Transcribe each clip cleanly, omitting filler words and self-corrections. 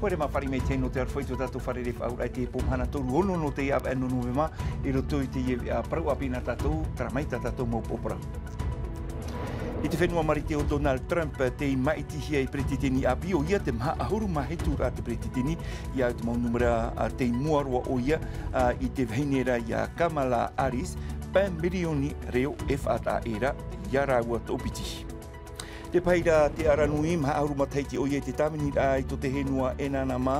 Koe ma whare mei tēno te arwhai tō tātou whare re whaura te pōmhana toru ono no te iau anu novema I roto I te parau apina tātou, taramai tātou mō pōpura. I te whenua marite o Donald Trump te maitihia I pretitini api o ia te maha ahuru mahetu rā te pretitini I au te maunumera te muarua o ia I te veinera ia Kamala Harris pa milioni reo whata era ia rāua tōpiti. Te paira te aranui maha ahuru mataiti o ia te tamini I to te henua enana mā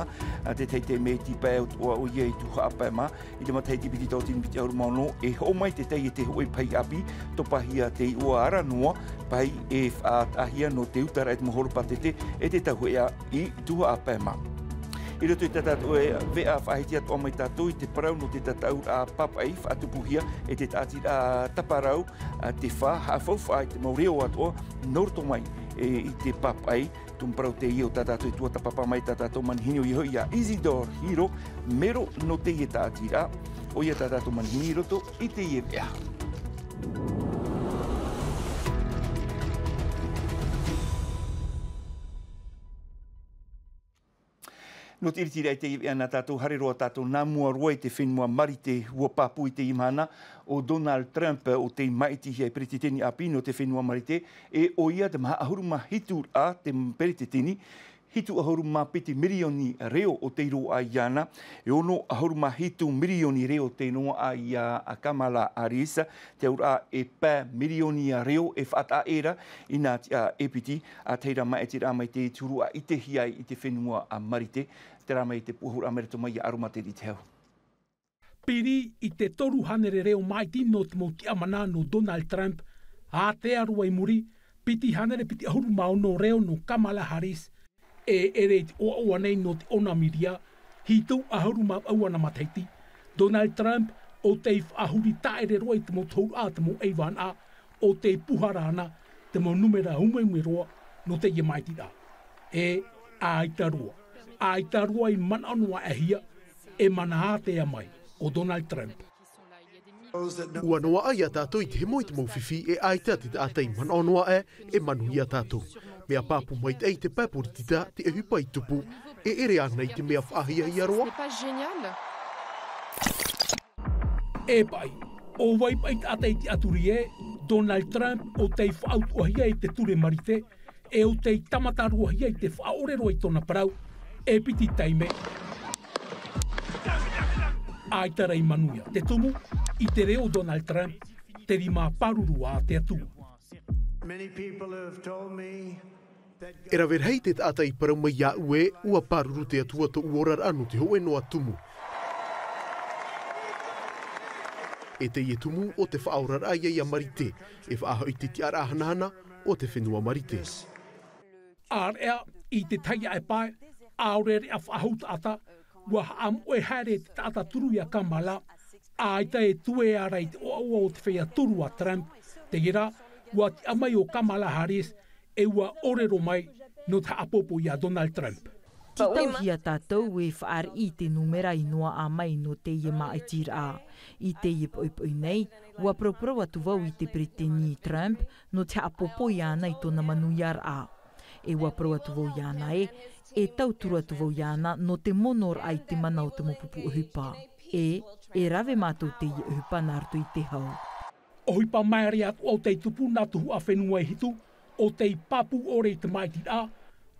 te teite me ti pai o ia I tuha apa mā I te mataiti piti tau tini piti ahuru maono e ho mai te tei te hoi pai api to pahia te ua aranua pai e whaatahia no te utara e te mohoro patete e te tau hea I tuha apa mā. I roto I tātou e vea whahiti atu amai tātou I te parau no te tātou a papai whaatupuhia e te tāti a taparau te wha hawhauwhai te maureo atua norto mai I te papai tumparau te iau tātou I tua tapapa mai tātou manhini o iho ia Isidore Hiro mero no te ie tāti a o ia tātou manhini roto I te ie vea. No te iritiri ai te iwi ana tātou hareroa tātou nā mua roa I te whenua marite hua pāpui te imana o Donald Trump o te maitihi ai perititini api no te whenua marite e o ia te maha ahuru mahitu a te perititini hitu ahuru mapiti milioni reo o te iro a iana e ono ahuru mahitu milioni reo te noa a ia a Kamala Harris te ura e pā milioni reo e whata era I nā e piti a teira mai te rāmai te turua I te hiai I te whenua a marite te rāmai te puhura amerito mai I aromate I te hau. Piri I te toru hanere reo maiti no te mauti amana no Donald Trump a te arua I muri piti hanere piti ahuru maono reo no Kamala Harris e ere te oa nei no te ona miria, hitou ahuru ma auana mataiti. Donald Trump o te ahuri taere roa I te mo tau a te mo eivan a, o te puharana, te mo numera humeume roa no te ia maiti a. E aita roa I mana anua ahia, e mana hatea mai o Donald Trump. Ua noa ai a tātou I te hemo I te mauwhiwhi e aita te tātai mana anua e manu I a tātou. Mea pāpu mai te ei te pāporitita te ehupa I tupu e ere ana I te mea whaahia I aroa. E pai, o wai pai tātai te aturi e, Donald Trump o te whaautuahia I te ture marite, e o te tamataruahia I te whaorero I tona parau, e piti taime. Aitara I manuia, te tumu, I te reo Donald Trump, te rima paruru a te atu. Era verhei te tātai parau mai ia ue ua paruru te atua to uorar anu te hoe noa tumu. E te ie tumu o te whaaurar aia I a marite, e whaaha I te tiara ahanahana o te whenua marite. Area I te taia e pai, aurere a whahauta ata, ua am oe haere te tata turu I a Kamala, aita e tue ara I te oa o te whea turu a Trump, te gira, ua te amai o Kamala Harris, e ua orero mai no te apopo I a Donald Trump. Ki tauhia tātou e whaar I te numera I noa a mai no te ie maaitir a. I te ie poipoi nei, ua proprau atu wau I te preteni Trump no te apopo I ana I tona manuiar a. E ua pro atu wau I ana e tauturu atu wau I ana no te monor ai te mana o te mopupu uhupa. E rave mātou te ie uhupa nārtu I te hau. O hipa maere atu o te tupu nā tuhu a whenua I hitu, o te papu ore I te maiti a,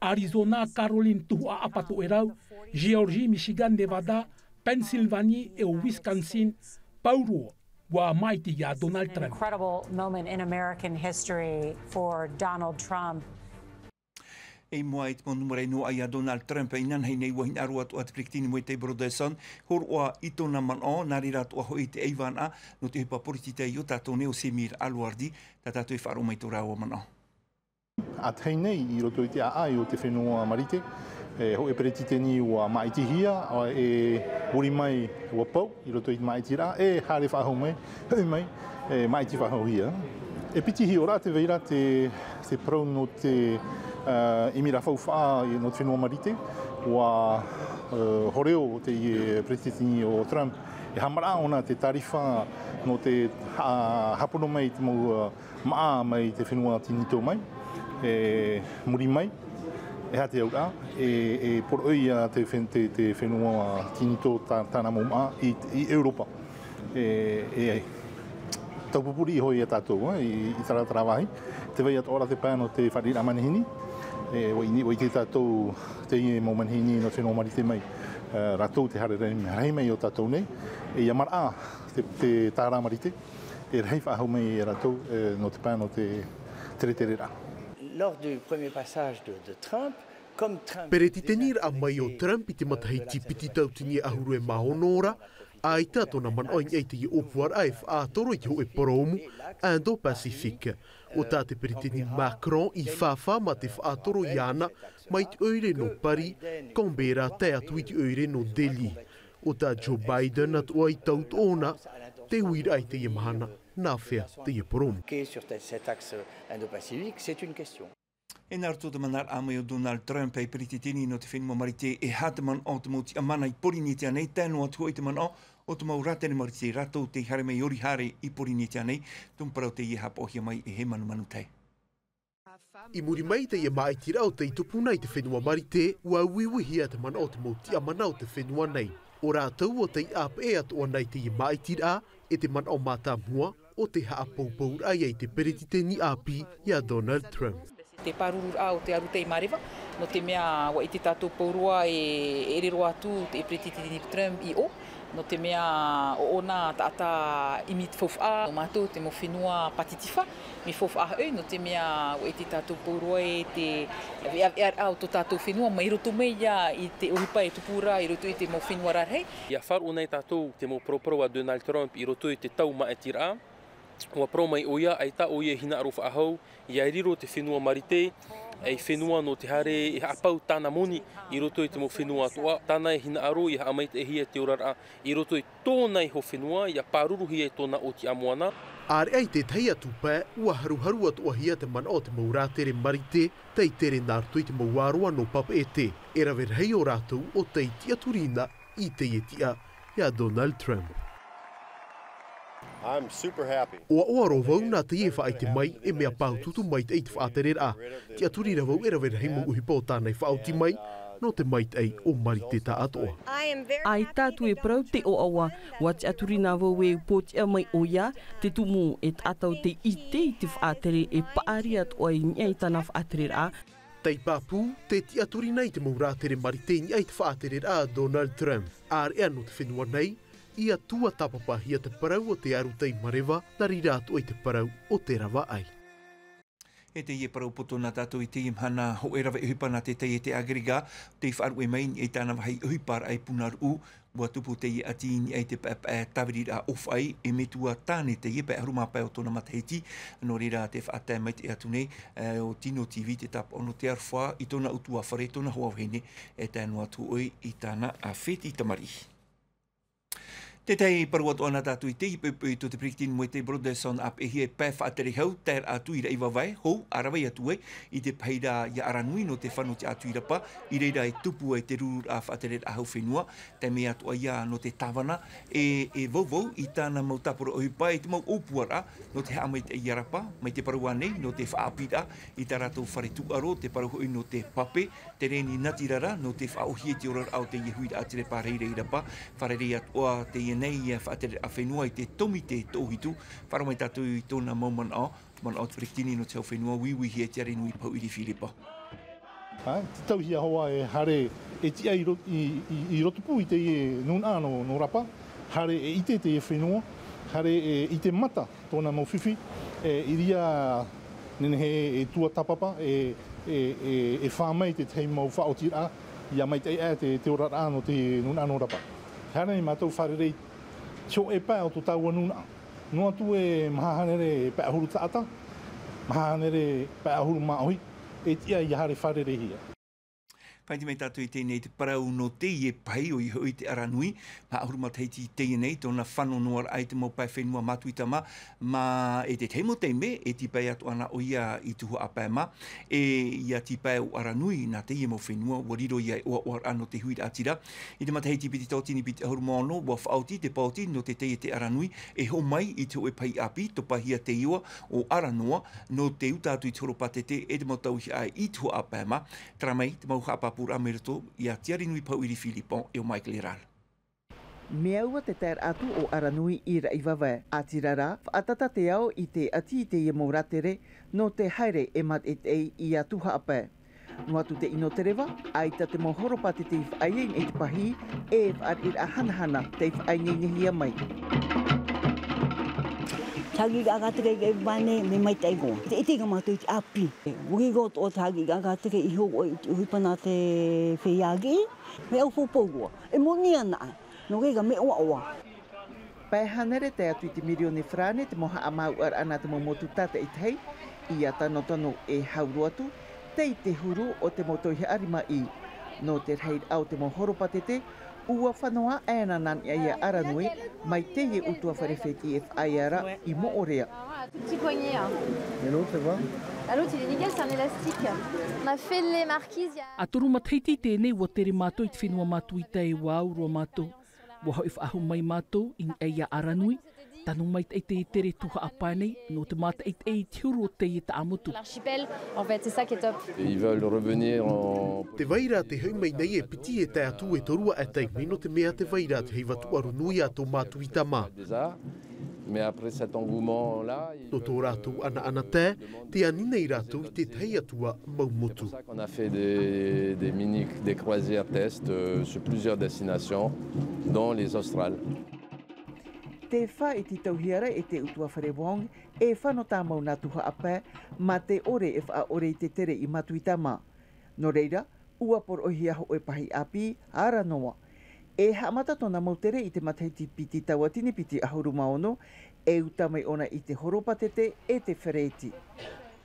Arizona, Caroline tuhu a apato e rau, Georgia, Michigan, Nevada, Pennsylvania e o Wisconsin, pauroa wa maiti a Donald Trump. Incredible moment in American history for Donald Trump. E moa I te monumere no ai a Donald Trump I nanhei nei wahin aru atu at priktini mo I te brodeson hor oa I tona man o nari ratu aho I te eivan a no te hipa poritita I o tātou neo semir aluardi ta tātou I wharo mai tō rāua man o. A tei nei I roto I te ai o te whenua marite ho e peretiteni ua maitihia e uri mai ua pau I roto I te maitira e hare whahau mai mai maiti whahau hia. E pitihi ora te veira te prau no te imira whauwha no te whenua marite ua horeo te peretiteni o Trump e hamara ona te tarifa no te hapono mai te mau maa mai te whenua tinito mai muri mai hea te aura, por oi te whenua tinto tāna moma i Europa. Taupupuri hoi e tātou, i tarawahi. Te wei at ora te pāno te wharira manihini. Wai te tātou te i mo manihini no te no marite mai. Ratou te hare rei mai o tātou nei. Ia mara te tāra marite. Rei whahau mai ratou no te pāno te terera. Lors du premier passage de Trump, comme Trump... Pere ti tenir a mai o Trump i te matahi tipiti tautini ahuru e mahonora, a i tātona man oing ei te i opuar aif a toro i ho e poromu, Indo-Pacific. O tā te pere teni Macron i whawha ma te whaatoro i ana, mai te oire no Pari, Canberra te atu i te oire no Delhi. O tā Joe Biden at oai taut ona, te huira ai te i mahana, nā whea te i poromu. Sur cet axe Indo-Pacifique, c'est une question. E nār tō te manar ame o Donald Trump e perititini no te whenua marite e hātaman o te moti amana i poriniti anei, tēnua tua i te man o te mau ratene marite rato te hare mai ori hare i poriniti anei, tumparau te i hapohia mai e he manu tei. I muri mai te i mai tira o te i tupu nei te whenua marite, ua uiwihia te man o te moti amana o te whenua nei. O rātou o te i ap e atoa nei te i mai tira e te man o mata mua o te haapoupou ai ei te perititini api i a Donald Trump. Te paruru o te aru te i marewa, no te mea wa i te tātou paurua e rero atu e pretitini Trump i o, no te mea o ona tata imit fofa o mātou te mo whenua patitifa, mi fofa e no te mea wa i te tātou paurua e te au to tātou whenua, mai roto mei i te ohipa e tupura i roto i te mo whenua rarhei. Ia wharu nei tātou te mo proproa Donald Trump i roto i te tau ma e tira. Ua pro mai oia, ai ta oia hina arofa ahau, ia riro te whenua marite, ai whenua no te hare i haapau tāna moni i roto i te mo whenua atoa. Tāna e hina aro i haamait e hia te orara i roto i tōnai ho whenua, ia pāruru hia i tōna o ti amoana. Are ai te tai atu pē, ua haru atoa hia te man o te maurātere marite, tei tere nārtu i te mauaroa no papa e te. E rawe rei o rātou o tei tia turina i te ietia ia Donald Trump. I'm super happy. Oa ro vau nā te e whaai te mai e mea pāututu mai te eit whaatere a. Ti aturira vau e rawe rei mo uhipo tānei whaauti mai, no te mai ei o marite tā atoa. Ai tātu e prau te o awa, wa te aturina vau e pōti a mai oia, te tumu e tātau te ite i te whaatere e paari atoa i nia i tāna whaatere a. Tei pāpū, te ti aturina i te maurātere marite i eit whaatere a Donald Trump. Ar ea no te whenua nei, ia tua tapapa hia te parau o te aru tei marewa, nari rātu i te parau o te rawa ai. E te ie parau poto nā tātou i te imhana ho e rawa e hupana te tei e te agriga, te wharu e main e tāna wahai uhipar ai punar u, bua tupu te ie atini ai te tawirira off ai, e me tua tāne te ie pe haruma pai o tōna matahiti, no rira te whaatai mai te atu nei, o Tino TV te tapa ono te arwha i tōna utua whare, tōna hoa hene, e tānu atu oi i tāna a wheti tamari. Te tei parua toana tātou i te i pēpui to te prikitin mo te Broderson ap e hie pē whaatere hau, tēr atu i rei wawai, hou, arawai atu e, i te paira i aranui no te whanu te atu i rapa, i reira e tupu e te rūr a whaatere ahau whenua, te mea atua ia no te tawana, e vau i tāna mau tapura ohipa, e te mau opuara, no te hamai te iarapa, mai te parua nei, no te whaapira, i tā rātou whare tuaro, te paruhoi no te pape, te reni natirara, no te whaohie te orar au te iehuira atere pāreira i rapa, whare rei atua te nei e whaatere a whenua i te tomi te tōhitu, wharamai tātou i tōna mauman o, man o te whrekitini no te au whenua, wiwi hea te are nui pau iri whiripa. Te tauhia hoa e hare e tia i rotupu i te nuna no rapa, hare e ite te whenua, hare e ite mata tōna mau whiwhi, i ria nenehe e tua tapapa, e whamai te tei mau whaotira, ia mai te te orara no te nuna no rapa. Hana i mātou wharerei tio e pā o tō tāua nuna. Noa tu e mahahanere e pāhuru tāta, mahahanere pāhuru maohi, e tia i hare wharerei hia. Whaiti mai tātou I tēnei te parau no te I e pai o I hoi te aranui, ma ahuruma teiti I tēnei, tōna whanonoa ai te mau pai whenua matuitama, ma e te teimo te me, e ti pai atu ana o ia I tuhu apai ma, e ia ti pai o aranui, nā te ia mau whenua, wariro ia o ano te hui atira. I te mataheiti piti tōtini piti ahuruma ono, wa whaoti te pauti no te te aranui, e ho mai I te oe pai api, to pahia te iwa o aranoa, no te utatu I toro patete, e te mau tauhi ai I tuhu apai ma, tramai, te mau hapapura merito, ia tiari nui pau iri Filipon, e o Michael Eral. Mea ua te tair atu o aranui I Raiwawe. Atirara, whaatata te ao I te ati I te ia moratere, no te haere e mat e te I atu haapai. No atu te ino te rewa, aita te mohoro pate te whaien e te pahi, e whaar I a hanahana te whaengenehia mai. Tagi gagateke ke bane me mai tai go. Te iti gamatu I api. Wi go to tagi gagateke I ho I pana te feiagi. Me au fopo. E moni ana. No ga me o. Pai hanere te atu I te milione frane te moha amau ar ana te momotu tata I tei. Ia tano tono e hauru atu. Te te huru o te motohi arima I. No te rei au te mohoro patete. Ua whanoa aena nan ia aranui, mai te ie utua wharewheti FI ara I mo orea. Petit poignet. Et l'autre, c'est quoi? L'autre, il est nickel, c'est un élastique. On a fait les marquises. A toro mataiti tēnei wa tere mātou I te whenua mātou I tei wau roa mātou. Wa hoi whaahu mai mātou I eia aranui. Tanu mai te tere tuha apanei, no te mata te tiuru o te I ta amutu. L'archipel, en fait, c'est ça qui est top. Ils veulent revenir en... Te waira te hau mai nei e piti e te atu e torua e teimei no te mea te waira te hei watu arunui a tō mātu I tama. Mais après cet engouement-là... No tō rātou ana te, te anina I rātou I te tei atua maumotu. C'est pour ça qu'on a fait des croisières tests sur plusieurs destinations, dont les Australes. Te wha I ti tauhiara e te utua wharewong, e whano tā mau nā tuha apai, ma te ore e wha ore I te tere I matuitama. No reira, ua por ohia ho e pahi api, ara noa. E haamata tōna mautere I te mataiti piti tawatini piti ahuru maono, e utamai ona I te horopatete e te whereti.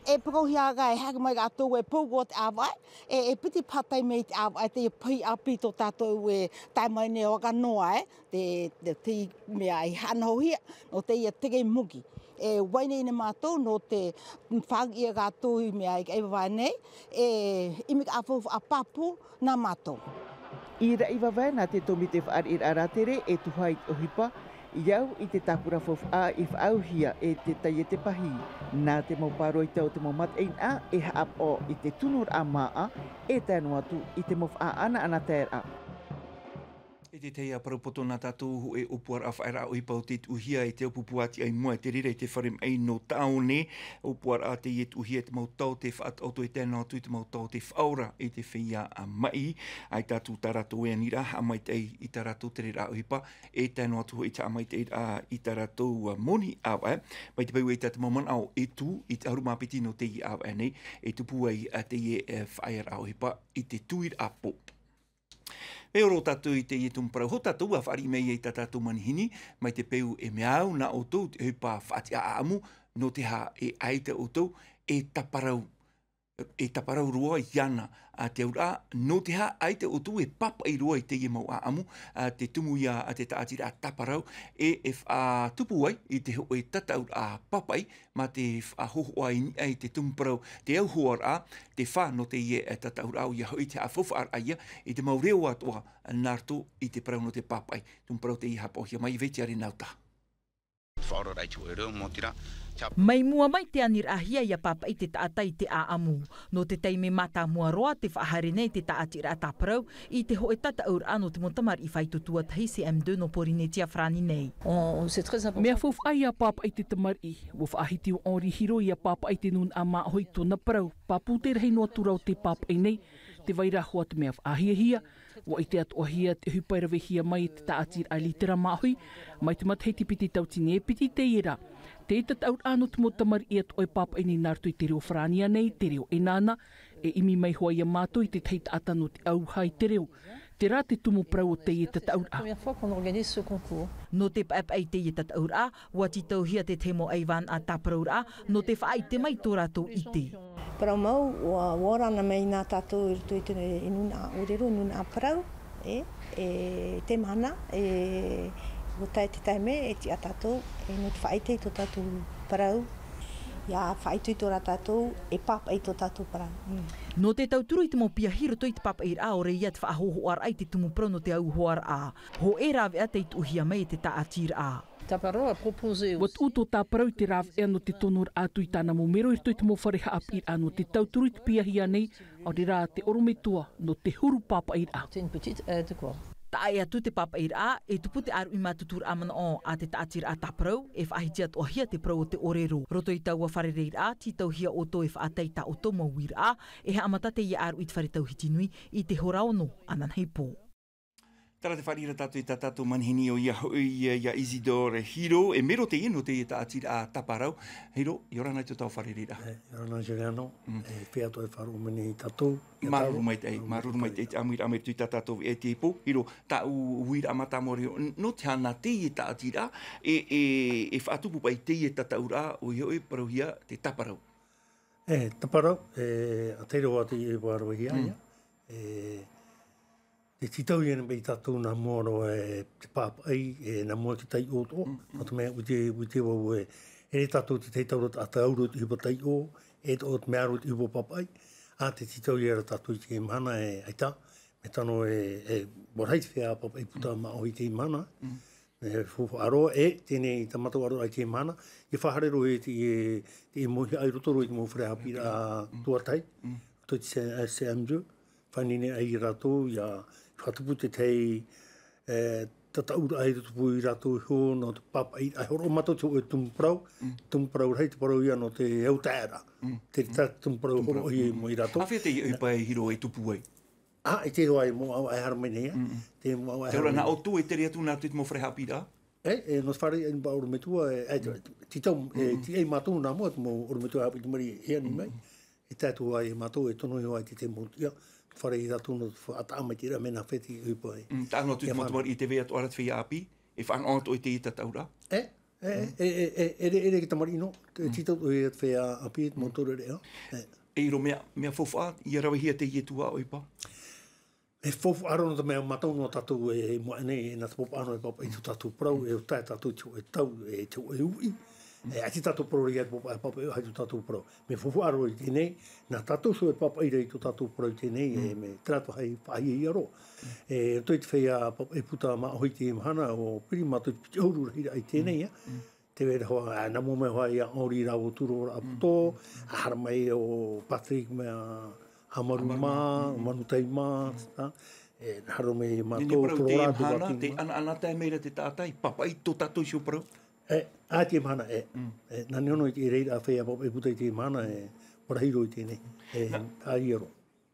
E pikohiaga e haka mai atou e pougo te awai, e piti patai mei te awai, te pai api tō tātou e taimai ne waka noa te mea I hanahohia, no te ia tege muki. E waine ina mātou no te whāgia gātou I mea I wai nei, e imika awhau a papu nā mātou. I Raiwawe nā te tomi te whaar I aratere e tuhai o hipa, Iau I te tapura whawha I whaauhia e te tai e te pahi. Nā te mauparo I tau te maumat ein a e haap o I te tunur a maa e tēnu atu I te mawha ana tēra. E te teia parapoto nā tātou e opuar a whaera o ipau te tuhia e te opupuati ai mua te rire te wharem ei no taone. Opuar a te iet uhia te mau tau te whaat auto e tēnā atu te mau tau te whaura e te whia a mai. Ai tātou tarato e anira, a mai te I tarato te rira o hipa, e tēnā atu e ta mai te I tarato moni awa. Mai te pau e tātou maman au e tu, I te harumapiti no te I awa nei, e tupu ai a te e whaera o hipa I te tuir a po. E oro tātou I te I tumparau. Ho tātou a whari mei e tātou manihini, mai te peu e meau na o tau, te hupa whaati a amu, no te ha e aita o tau, e taparau roa I ana a te aura, no te ha aita o tau e papa I roa I te I mau a amu, te tumu ia a te taatira a taparau, e wha tupu ai I te ho e tataur a papai, ma te wha hoho ai te tumparau, te au hoar a, te wha no te ie e tataur au ia hoi te a whawhaar aia, I te mau reo atoa nārto I te parau no te papai, tumparau te I hapohia mai veti are nauta. Whaoro reitu e reo motira. Mai mua mai te anir ahia ia papa I te taatai te aamu. No te teime mata mua roa te whaahare nei te taatira a taparau I te hoe tata ur ano te montamar I whaitutua tahi CM2 no Porinetia Frani nei. Mea fof ai a papa I te tamari. Wo whaahiti o ori hiro I a papa I te nun a maa hoi tōna parau. Papu te rehi noa turau te papa I nei. Te waira hoa te mea whaahia. Wa I te atu ahia te hupairawe hia mai te taatira a litera mahui. Mai te matheiti piti tautini e piti te ira. Te tataur ano te motamari I atu oi papa I ni nartu I te reo Frania nei, te reo enana, e imi mai hoa ia mātou I te teita atano te auha I te reo. Te rā te tumu prau o te I tataur a. No te paepai te I tataur a, wati tauhia te temo aiwan a taparaur a, no te whaai te mai tō rātou I te. Parau mau, ua rana mai nā tātou i roto i tēne inuna a orero, inuna a parau, te mana, o tai te taime, e ti a tātou, no te whaite i tō tātou parau, ia whaito i tō rā tātou, e papa i tō tātou parau. No te tauturu i te mo pia hiro toi te papa i rā, ore ia te whaahohoar ai te tumu parau no te au hoar a. Ho e rāwe a te i tuhia mai te ta atir a. Wat uto tā parau te rāw ea no te tonor atu i tāna mo mero i toi te mo whareha api a no te tauturu i te pia hia nei, au re rā te orometua no te huru papa i rā. Ta ai atu te papa i rā, e tupu te aru i mātutur amana o a te tātira a tā parau, e whaahitia toa hia te parau o te orero. Roto i taua wharerei rā, ti tau hia o to e whaatei ta o to mawir a, e ha amata te ia aru i te wharetau hitinui i te horaono anan heipo. Tara te wharira tātou i tā tātou manhini o ia Isidore Hiro, e mero te ino te i tā atira a taparau. Hiro, i ora nei te tau wharirira. I ora nei te reano, e whea toi wharu mene i tātou. Maruru mai te amir tui tā tātou e te ipo. Hiro, tā uira amata mori no te hana te i tā atira, e whaatupu pai te i tataura o ioi parauhia te taparau. Taparau, a teiro ati e wāroa hia, Te titau i anabei tātou nā mōro te pāpai, nā mua ki tai o tō. Nā te mea uite wau e re tātou te teitau rata a te auro te hipa tai o, e tō te mea ro te hipa papai. A te titau i ara tātou i te mana e aita, me tano e warhai te whea papai puta ma o i te mana. Fufu aroa tēnei tamatau aroa i te mana. I whaharero te mohi ai rotoro i te mo whare hapi a tuatai. Toi te se amru. Whanine ai rato, ia whatupu te tei tataura ai tupu i rato i ho, no te papa ai horo mato te o tumprau, tumprau rei te parau ia no te eutaera. Te tumprau horo i mo i rato. Awhia te i pai hiro e tupu ai? E te hoa ai mo au ai haramene ia. Te ora na o tu e tere atu nā te mo whare hapira? No whare ai mba orometua, titau, ti ei mātou nā mua, mo orometua hapi te mari hea ni mai. E tātou ai mātou e tono i ai te te motia. Whare i ratu no whaata tira mena wheti i upai. Tā anō tū motumar i te wea tu arat whia api, e whaangaoto i te i tataura? Ere ki tamari ino, titau i te whea api, motora rea. E iro mea whowha, i arawahia te i tua o ipa? E whowha aro no ta mea matau no tatou e mua ene, e nā tapopa ano e papa i tu tatou prau, e o tae tatou tio e tau, e tio e ui. Ati tātou prau rea e papa e hai tu tātou prau. Me whowha aro i tēnei, nā tātou so e papa i rei tu tātou prau tēnei, e me trātu hai whahi i aro. E toi te whea papa e puta ma hoi te imahana o piri mātou piti auru rei ai tēnei, te wera hoa, nā mō mea hoa i a ori rā o turo ora aputo, a haramai o Patrick mea Hamaru mā, Manutai mā, nā haramai mātou turo rā tu waki. Te anatai meira te tātai, papa i tō tātou sio parau? A te mana nā neono i te reira a whea papa e puta i te mana warahiro i tēnei, tā i aro.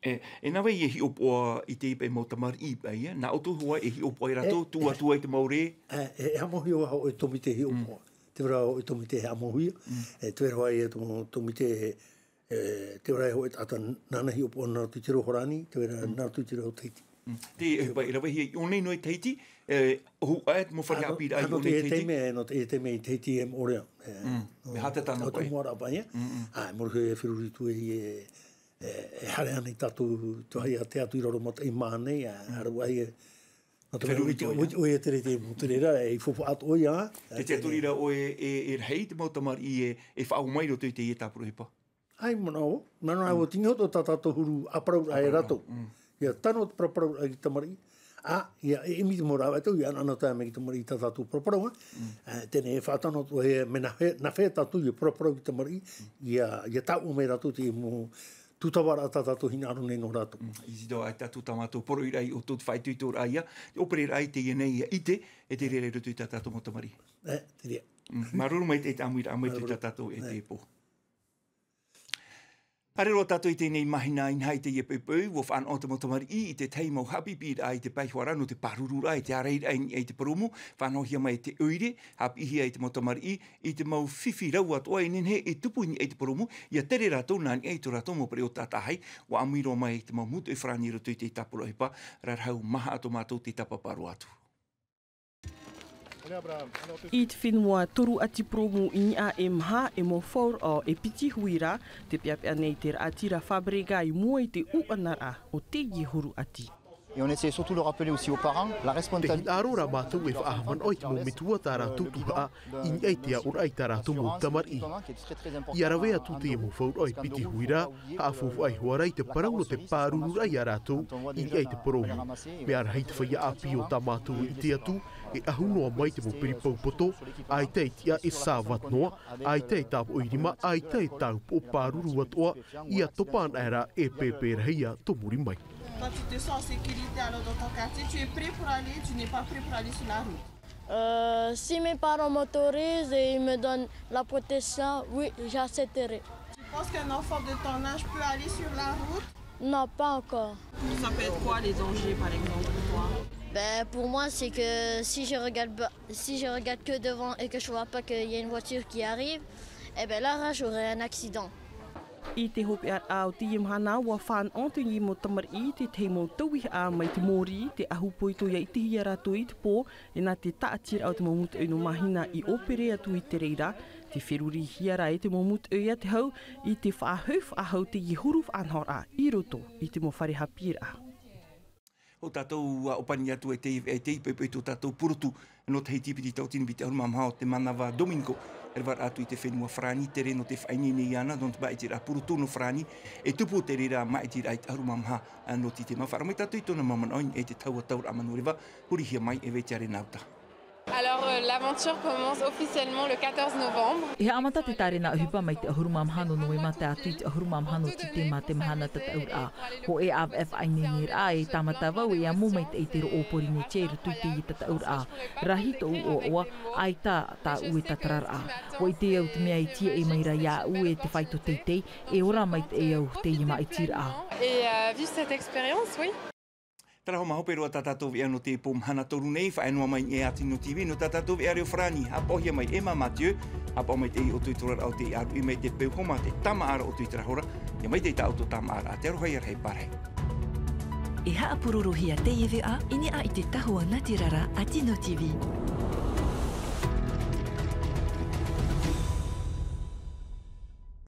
E nawe i e hi opoa i te ipe mo tamar i pai, nā oto hua e hi opoa i rato, tua i te maure? E hamohi o hao e tomi te hi opoa. Te wera o e tomi te hamohi, te wera e tomi te te wera e ho e tata nana hi opoa nā tu tiro horani, te wera nā tu tiro teiti. Te e pai rawa hi o nei noi teiti, hu aet mo whare api rai o nei teiti? No te teme i teiti e morea. Me hata tāna pai? O te moara apai, moro e whiruritu e hare anei tātou tuhai a te atu i raro mata i mānei, haru ai e o e tere te muturera e whopo ato oi a. Te te aturira o e rei te mautamar i e whao mairo tui te i tāpuro hipa? Ai manao, manao o tingoto tā tātou huru aparau ai rato. Ia tano te paraparau ai tamari, ia e mi te mora atu, ia ana tae me ki tamari i tā tātou paraparau, tēne e whātano to he, me na whea tātou i paraparau ki tamari, ia tāu me rato te mo tutawara tā tātou hina aro nei no rato. Isido ai tātou tamatou poro i rai o tōt whaitui tō raia, opere rai te ienei ite, e te rere rutu i tā tātou mo tamari. Te rea. Maruru mai te amuira tu tā tātou e te po. Parero tātou i tēnei mahina in hai te iepepeu, wo whan o te motamari i te teimau hapi pīr ai te paihuara no te parurura i te areira ai te paromo, whan ohia mai te uire, hapi ihi ai te motamari i te mau whiwhi rau atoa i nenhe e tupu ni ai te paromo, ia tere rātou nāni ai tu rātou mo pareo tātāhai, wa amuiro mai te mau mutu e whrani roto i te tapuro hipa, rarhau maha ato mātou te tapaparo atu. I te whenua toru ati promo I ni a e maha e mo whaur o e piti huira te piapea nei te atira whabrega I mua I te uanara o te iehuru ati. Et on essaie surtout de rappeler aussi aux parents la responsabilité. Arora mātou e whaahaman oi te mo metua tā rātou tuha I ni aitea ora ai tā rātou mo tamari. I arawea tu te mo whaur oi piti huira, haafufu ai huarai te parau no te pāruru ai a rātou I ni ai te poromu. Me ara hei te whaia api o tā mātou I te atu, e ahunoa mai te mo piripau poto, ai te itia e sāwat noa, ai te i tāpu oirima, ai te i tāpu o pāruru atoa, I a topaan era e pēpērahia to muri mai. Quand tu te sens en sécurité alors dans ton quartier, tu es prêt pour aller, tu n'es pas prêt pour aller sur la route. Si mes parents m'autorisent et ils me donnent la protection, oui, j'accepterai. Tu penses qu'un enfant de ton âge peut aller sur la route? Non, pas encore. Ça peut être quoi les dangers par exemple pour toi? Pour moi, c'est que si je regarde que devant et que je ne vois pas qu'il y a une voiture qui arrive, là, j'aurai un accident. I te hopi a o te imhana wa whan o te ngi mo tamar I te te mo tauhi a mai te mori te ahu poito ia I te hia rato I te pō e nā te taatira au te mamutu e no mahina I opere atu I te reira te wheruri hiara e te mamutu e ia te hau I te whaahau whaahau te iehuru whanhora I roto I te mo whareha pira. O tātou opani atu e te pepe tō tātou purutu no te hei tipiti tau tini biti auruma mhao te manawa Domingo. E war atu I te whenua whrani, te reno te whainene I ana, don te bae tira purutu no whrani, e tupu te rera mai tira ai auruma mha no ti te mawhara. Mai tātou I tōna mamanoin e te taua taura amanurewa, huri hia mai e veitiare nauta. Alors l'aventure commence officiellement le 14 novembre. E amata te tarena uhipa mai te ahuruma mahano novema te atu I te ahuruma mahano te ma te mahana tata ura. Ho e av f ainenir a e tamata wau e amu mai te eitero opori ne cheiru tui te I tata ura. Rahi to u oa ai ta ue tatarar a. Ho I te au te mea I tia e mai ra ia u e te whaito teitei e ora mai te e au te ima I tira a. Et vivre cette expérience, oui. Tara ho mahope roa tātātou ea no te pōmhana toru nei, whaenua mai e ati no TV, no tātātou ea reo whrani, hapohia mai Emma Mathieu, hapo mai te I o tuitora au te aru I mai te peuhoma te tama ara o tuitara hora, e mai te tauto tama ara a te arohai arhei parhei. E haa pururuhia te iwi a, ini a I te tahua natirara a Tino TV.